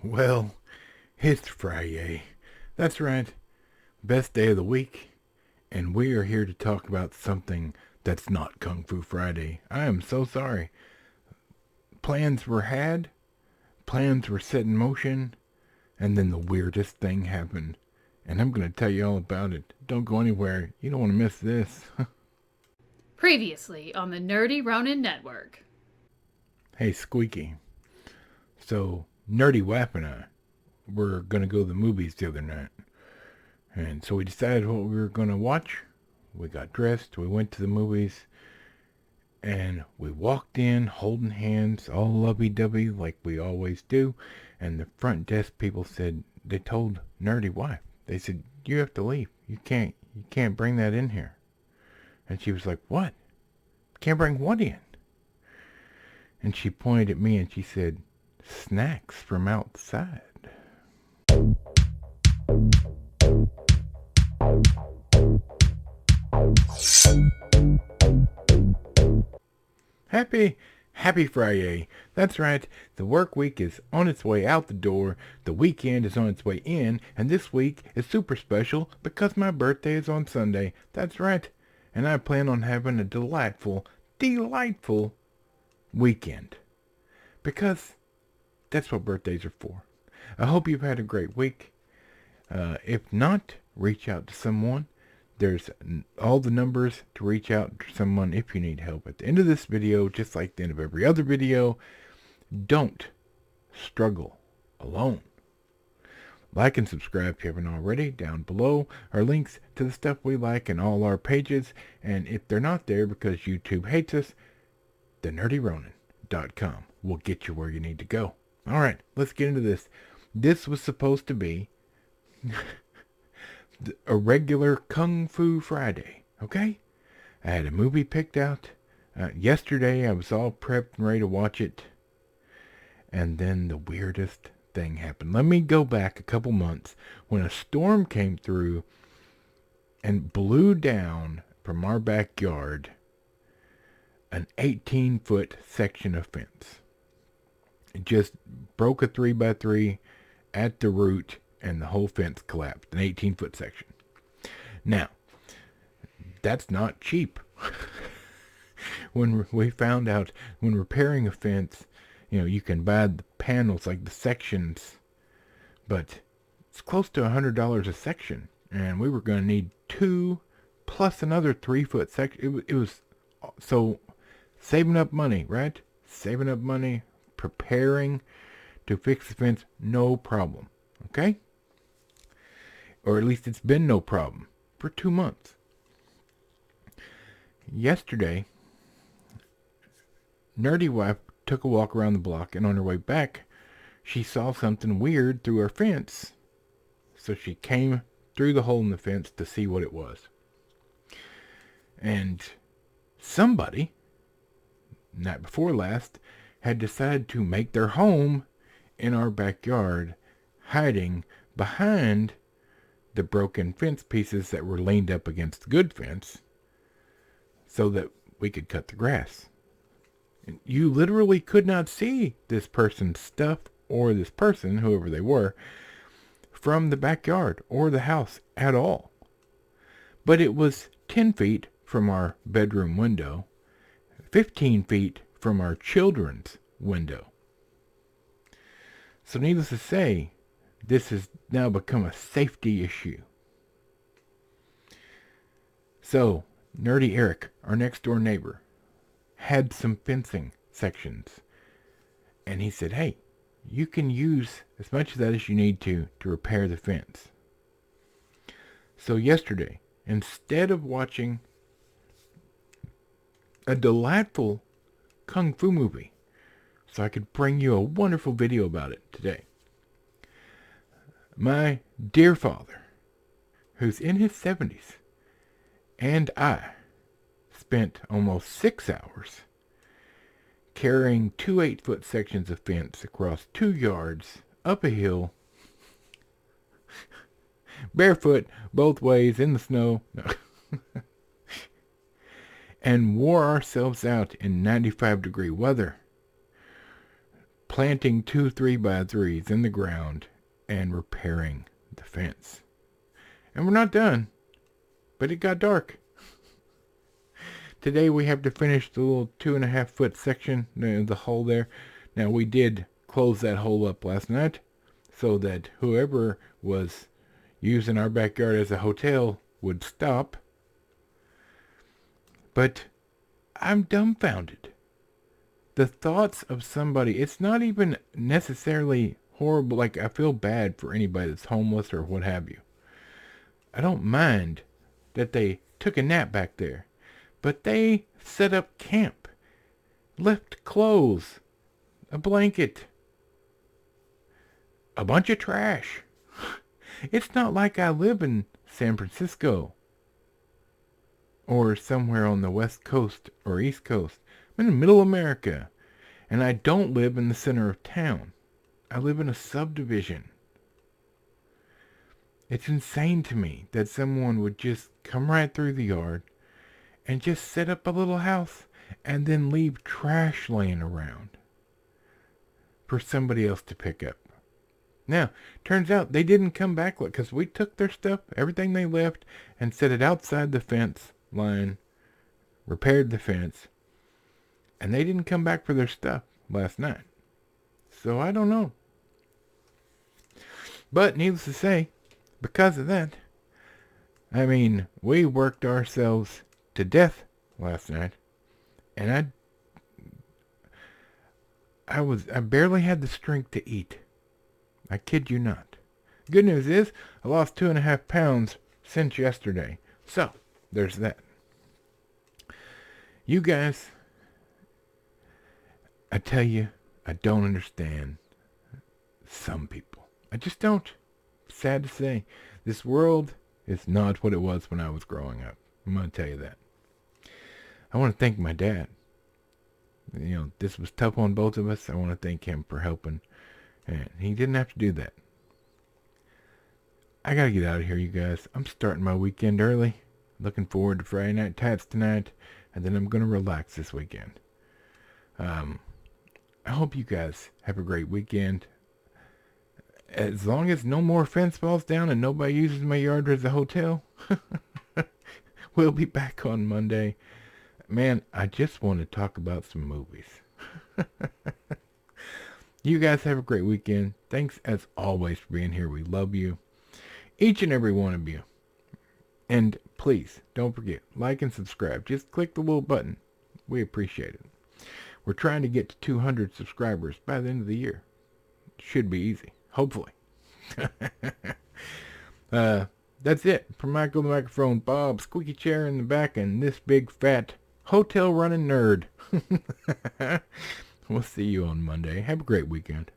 Well, it's Fri-yay. That's right. Best day of the week. And we are here to talk about something that's not Kung Fu Friday. I am so sorry. Plans were had, plans were set in motion, and then the weirdest thing happened. And I'm going to tell you all about it. Don't go anywhere. You don't want to miss this. Previously on the Nerdy Ronin Network. Hey, Squeaky. So, Nerdy Wap and I were going to go to the movies the other night. And so we decided what we were going to watch. We got dressed, we went to the movies, and we walked in holding hands, all lovey-dovey like we always do. And the front desk people said, they told Nerdy wife, they said, you have to leave. You can't bring that in here. And she was like, what? Can't bring what in? And she pointed at me and she said, snacks from outside. Happy Fri-yay. That's right. The work week is on its way out the door. The weekend is on its way in. And this week is super special because my birthday is on Sunday. That's right. And I plan on having a delightful weekend. Because that's what birthdays are for. I hope you've had a great week. If not, reach out to someone. There's all the numbers to reach out to someone if you need help. At the end of this video, just like the end of every other video, don't struggle alone. Like and subscribe if you haven't already. Down below are links to the stuff we like and all our pages. And if they're not there because YouTube hates us, thenerdyronin.com will get you where you need to go. Alright, let's get into this. This was supposed to be a regular Kung Fu Friday, okay? I had a movie picked out. Yesterday I was all prepped and ready to watch it. And then the weirdest thing happened. Let me go back a couple months when a storm came through and blew down from our backyard an 18-foot section of fence. It just broke a 3x3 at the root and the whole fence collapsed. An 18-foot section. Now, that's not cheap. When we found out, when repairing a fence, you can buy the panels, like the sections, but it's close to $100 a section. And we were going to need 2 plus another 3-foot section. It was so saving up money, right? Saving up money, preparing to fix the fence, no problem. Okay? Or at least it's been no problem for 2 months. Yesterday, Nerdy Wife took a walk around the block, and on her way back, she saw something weird through our fence. So she came through the hole in the fence to see what it was. And somebody, night before last, had decided to make their home in our backyard, hiding behind the broken fence pieces that were leaned up against the good fence so that we could cut the grass. And you literally could not see this person's stuff or this person, whoever they were, from the backyard or the house at all. But it was 10 feet from our bedroom window, 15 feet from our children's window. So needless to say, this has now become a safety issue. So, Nerdy Eric, our next door neighbor, had some fencing sections. And he said, hey, you can use as much of that as you need to repair the fence. So yesterday, instead of watching a delightful Kung Fu movie, so I could bring you a wonderful video about it today, my dear father, who's in his 70s, and I spent almost 6 hours carrying 2 8-foot sections of fence across 2 yards, up a hill, barefoot, both ways, in the snow, and wore ourselves out in 95-degree weather planting 2 3x3s in the ground and repairing the fence. And we're not done, but it got dark. Today we have to finish the little 2.5-foot section, the hole there. Now we did close that hole up last night so that whoever was using our backyard as a hotel would stop. But I'm dumbfounded. The thoughts of somebody, it's not even necessarily horrible, like I feel bad for anybody that's homeless or what have you. I don't mind that they took a nap back there, but they set up camp, left clothes, a blanket, a bunch of trash. It's not like I live in San Francisco or somewhere on the West Coast or East Coast. I'm in the middle of America, and I don't live in the center of town. I live in a subdivision. It's insane to me that someone would just come right through the yard and just set up a little house and then leave trash laying around for somebody else to pick up. Now, turns out they didn't come back because we took their stuff, everything they left, and set it outside the fence line, repaired the fence, and they didn't come back for their stuff last night. So I don't know. But needless to say, because of that, I mean, we worked ourselves to death last night, and I barely had the strength to eat. I kid you not. Good news is, I lost 2.5 pounds since yesterday. So, there's that. You guys, I tell you, I don't understand some people. I just don't. Sad to say. This world is not what it was when I was growing up. I'm going to tell you that. I want to thank my dad. You know, this was tough on both of us. I want to thank him for helping. And he didn't have to do that. I gotta get out of here, you guys. I'm starting my weekend early. Looking forward to Friday Night Tats tonight. And then I'm gonna relax this weekend. I hope you guys have a great weekend. As long as no more fence falls down and nobody uses my yard as a hotel, we'll be back on Monday. Man, I just want to talk about some movies. You guys have a great weekend. Thanks as always for being here. We love you. Each and every one of you. And please, don't forget, like and subscribe. Just click the little button. We appreciate it. We're trying to get to 200 subscribers by the end of the year. Should be easy. Hopefully. That's it. From Michael the Microphone, Bob, Squeaky Chair in the back, and this big fat hotel running nerd. We'll see you on Monday. Have a great weekend.